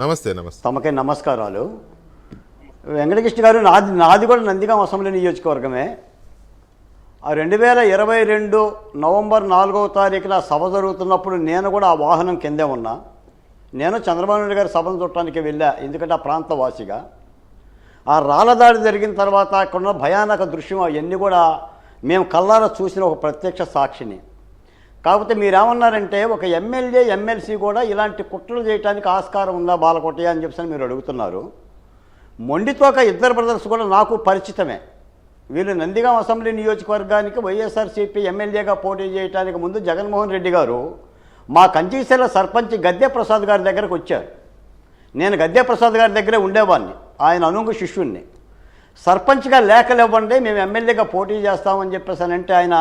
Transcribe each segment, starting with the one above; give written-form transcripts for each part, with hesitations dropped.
నమస్తే నమస్తే తమకే నమస్కారాలు. వెంకటకృష్ణ గారు, నాది కూడా నందిగాం అసెంబ్లీ నియోజకవర్గమే. 2022 నవంబర్ 4వ తారీఖున సభ జరుగుతున్నప్పుడు నేను కూడా ఆ వాహనం కిందే ఉన్నా. నేను చంద్రబాబు నాయుడు గారి సభను చూడటానికి వెళ్ళా, ఎందుకంటే ఆ ప్రాంత వాసిగా. ఆ రాళ్ళదాడి జరిగిన తర్వాత అక్కడ భయానక దృశ్యం అవన్నీ కూడా మేము కళ్ళారా చూసిన ఒక ప్రత్యక్ష సాక్షిని. కాకపోతే మీరేమన్నారంటే ఒక ఎమ్మెల్యే ఎమ్మెల్సీ కూడా ఇలాంటి కుట్రలు చేయడానికి ఆస్కారం ఉందా బాలకోటయ్య అని చెప్పి మీరు అడుగుతున్నారు. మొండితోక ఇద్దరు బ్రదర్స్ కూడా నాకు పరిచితమే. వీళ్ళు నందిగాం అసెంబ్లీ నియోజకవర్గానికి వైఎస్ఆర్సీపీ ఎమ్మెల్యేగా పోటీ చేయడానికి ముందు జగన్మోహన్ రెడ్డి గారు మా కంచిశెల సర్పంచ్ గద్దె ప్రసాద్ గారి దగ్గరకు వచ్చారు. నేను గద్దె ప్రసాద్ గారి దగ్గరే ఉండేవాడిని, ఆయన అనుంగు శిష్యుణ్ణి. సర్పంచ్గా లేఖలు ఇవ్వండి, మేము ఎమ్మెల్యేగా పోటీ చేస్తామని చెప్పేసానంటే ఆయన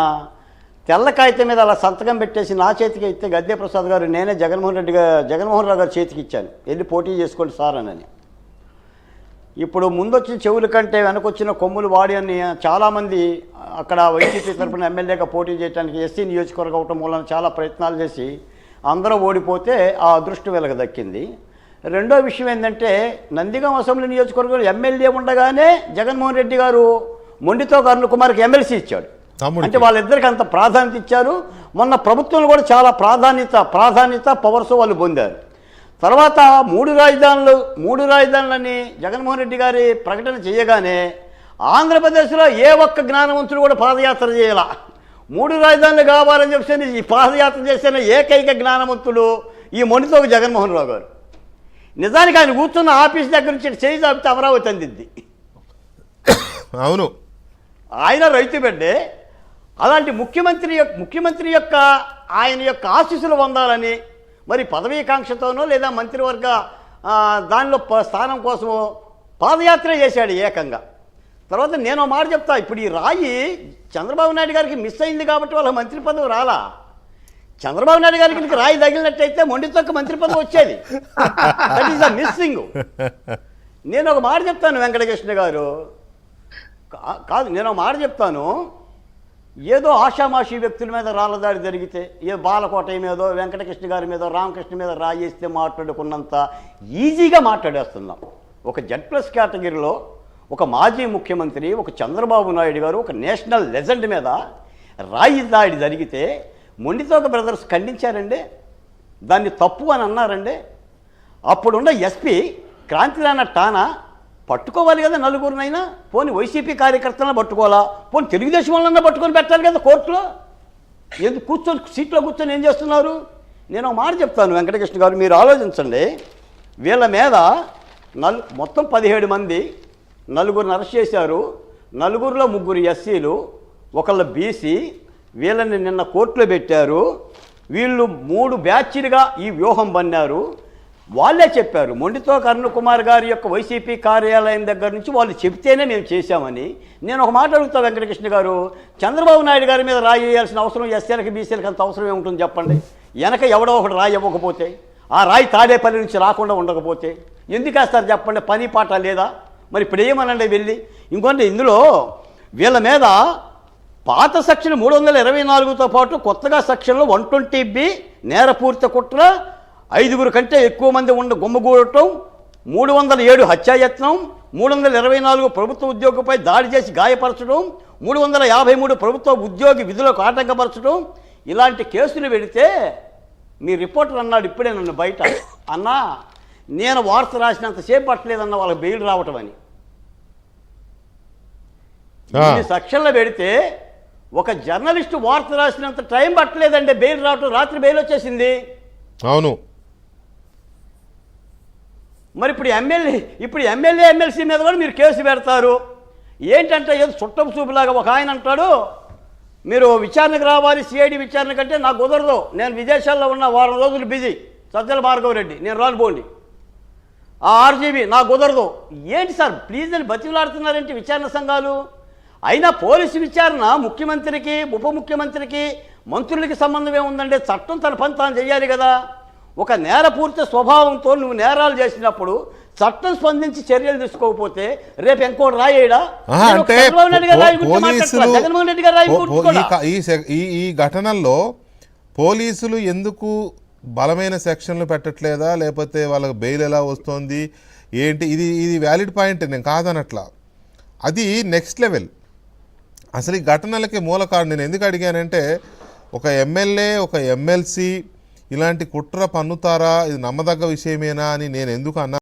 తెల్ల కాగితం మీద అలా సంతకం పెట్టేసి నా చేతికి ఇస్తే గద్దె ప్రసాద్ గారు నేనే జగన్మోహన్ రావు గారి చేతికి ఇచ్చాను, వెళ్ళి పోటీ చేసుకోండి సార్ అని. ఇప్పుడు ముందొచ్చిన చెవుల కంటే వెనకొచ్చిన కొమ్ములు వాడి అని చాలామంది అక్కడ వైసీపీ తరఫున ఎమ్మెల్యేగా పోటీ చేయడానికి ఎస్సీ నియోజకవర్గం అవటం మూలన చాలా ప్రయత్నాలు చేసి అందరూ ఓడిపోతే ఆ అదృష్టం వీళ్ళకి దక్కింది. రెండో విషయం ఏంటంటే నందిగాం అసెంబ్లీ నియోజకవర్గంలో ఎమ్మెల్యే ఉండగానే జగన్మోహన్ రెడ్డి గారు మొండితో అరుణ్ కుమార్కి ఎమ్మెల్సీ ఇచ్చాడు. అంటే వాళ్ళిద్దరికి అంత ప్రాధాన్యత ఇచ్చారు. మొన్న ప్రభుత్వంలో కూడా చాలా ప్రాధాన్యత పవర్స్ వాళ్ళు పొందారు. తర్వాత మూడు రాజధానులని జగన్మోహన్ రెడ్డి గారి ప్రకటన చేయగానే ఆంధ్రప్రదేశ్లో ఏ ఒక్క జ్ఞానవంతుడు కూడా పాదయాత్ర చేయాల. 3 రాజధానులు కావాలని చెప్పి ఈ పాదయాత్ర చేసిన ఏకైక జ్ఞానవంతుడు ఈ మొండితో జగన్మోహన్ రావు గారు. నిజానికి ఆయన కూర్చున్న ఆఫీస్ దగ్గర నుంచి చేయి చాపితే అమరావతి అందిద్ది. అవును, ఆయన రైతు బిడ్డే. అలాంటి ముఖ్యమంత్రి యొక్క ఆయన యొక్క ఆశీస్సులు పొందాలని మరి పదవీకాంక్షతోనో లేదా మంత్రివర్గ దానిలో స్థానం కోసమో పాదయాత్ర చేశాడు ఏకంగా. తర్వాత నేను మాట చెప్తా, ఇప్పుడు ఈ రాయి చంద్రబాబు నాయుడు గారికి మిస్ అయింది కాబట్టి వాళ్ళ మంత్రి పదవి రాలా. చంద్రబాబు నాయుడు గారికి రాయి తగిలినట్టయితే మొండితోక మంత్రి పదవి వచ్చేది. That is the missing. నేను ఒక మాట చెప్తాను వెంకటకృష్ణ గారు, కాదు నేను ఒక మాట చెప్తాను. ఏదో ఆషామాషి వ్యక్తుల మీద రాళ్ళదాడి జరిగితే ఏ బాలకోటయ్య మీదో వెంకటకృష్ణ గారి మీదో రామకృష్ణ మీద రాయేస్తే మాట్లాడుకున్నంత ఈజీగా మాట్లాడేస్తున్నాం. ఒక Z+ కేటగిరీలో ఒక మాజీ ముఖ్యమంత్రి ఒక చంద్రబాబు నాయుడు గారు ఒక నేషనల్ లెజెండ్ మీద రాయి దాడి జరిగితే మొండితోక బ్రదర్స్ ఖండించారండి, దాన్ని తప్పు అని అన్నారండి. అప్పుడున్న ఎస్పీ క్రాంతిరాణ టానా పట్టుకోవాలి కదా నలుగురినైనా, పోనీ వైసీపీ కార్యకర్తలను పట్టుకోవాలా, పోనీ తెలుగుదేశం వాళ్ళన్నా పట్టుకొని పెట్టాలి కదా కోర్టులో. ఎందుకు సీట్లో కూర్చొని ఏం చేస్తున్నారు? నేను ఒక మాట చెప్తాను వెంకటకృష్ణ గారు, మీరు ఆలోచించండి. వీళ్ళ మీద మొత్తం 17 మంది, 4 అరెస్ట్ చేశారు. 4లో 3 ఎస్సీలు, 1 బీసీ. వీళ్ళని నిన్న కోర్టులో పెట్టారు. వీళ్ళు 3 బ్యాచ్లుగా ఈ వ్యూహం పన్నారు. వాళ్ళే చెప్పారు, మొండితో అరుణ్ కుమార్ గారి యొక్క వైసీపీ కార్యాలయం దగ్గర నుంచి వాళ్ళు చెబితేనే మేము చేశామని. నేను ఒక మాట అడుగుతా వెంకటకృష్ణ గారు, చంద్రబాబు నాయుడు గారి మీద రాయి వేయాల్సిన అవసరం ఎస్సీలకి బీసీలకి అంత అవసరం ఏముంటుంది చెప్పండి? వెనక ఎవడో ఒకటి రాయి ఇవ్వకపోతే, ఆ రాయి తాడేపల్లి నుంచి రాకుండా ఉండకపోతే ఎందుకు వేస్తారు చెప్పండి? పని పాట లేదా? మరి ఇప్పుడు ఏమనండి వెళ్ళి. ఇంకొంటే ఇందులో వీళ్ళ మీద పాత సెక్షన్ 324తో పాటు కొత్తగా సెక్షన్లో 120B నేరపూరిత కుట్ర, 5 కంటే ఎక్కువ మంది గుమ్మగూడటం, 307 హత్యాయత్నం, 324 ప్రభుత్వ ఉద్యోగిపై దాడి చేసి గాయపరచడం, 353 ప్రభుత్వ ఉద్యోగి విధులకు ఆటంకపరచడం, ఇలాంటి కేసులు పెడితే మీ రిపోర్టర్ అన్నాడు ఇప్పుడే నన్ను బయట, అన్నా నేను వార్త రాసినంతసేపు పట్టలేదన్న వాళ్ళకి బెయిల్ రావటం అని. ఈ సెక్షన్లో పెడితే ఒక జర్నలిస్టు వార్త రాసినంత టైం పట్టలేదండి బెయిల్ రావటం, రాత్రి బెయిల్ వచ్చేసింది. అవును. మరి ఇప్పుడు ఎమ్మెల్యే ఎమ్మెల్సీ మీద కూడా మీరు కేసు పెడతారు ఏంటంటే? ఏదో చుట్టపు చూపులాగా ఒక ఆయన అంటాడు, మీరు విచారణకు రావాలి, సిఐడి విచారణ కంటే నాకు కుదరదు, నేను విదేశాల్లో ఉన్న వారం రోజులు బిజీ, సజ్జల భార్గవరెడ్డి నేను రానుపోండి, ఆ ఆర్జీబీ నాకు కుదరదు. ఏంటి సార్ ప్లీజ్ అని బతిలాడుతున్నారేంటి విచారణ సంఘాలు? అయినా పోలీసు విచారణ ముఖ్యమంత్రికి, ఉప ముఖ్యమంత్రికి, మంత్రులకి సంబంధం ఏముందంటే చట్టం తన పని తాను చేయాలి కదా. ఒక నేరపూరిత స్వభావంతో నువ్వు నేరాలు చేసినప్పుడు చట్టం స్పందించి చర్యలు తీసుకోకపోతే రేపు ఇంకోటి రాయేడా? ఈ ఘటనల్లో పోలీసులు ఎందుకు బలమైన సెక్షన్లు పెట్టట్లేదా, లేకపోతే వాళ్ళకి బెయిల్ ఎలా వస్తుంది ఏంటి, ఇది వ్యాలిడ్ పాయింట్, నేను కాదనట్లా. అది నెక్స్ట్ లెవెల్. అసలు ఈ ఘటనలకి మూల కారణం నేను ఎందుకు అడిగానంటే, ఒక ఎమ్మెల్యే, ఒక ఎమ్మెల్సీ ఇలాంటి కుట్ర పన్నుతారా, ఇది నమ్మదగ్గ విషయమేనా అని నేను ఎందుకు అన్నా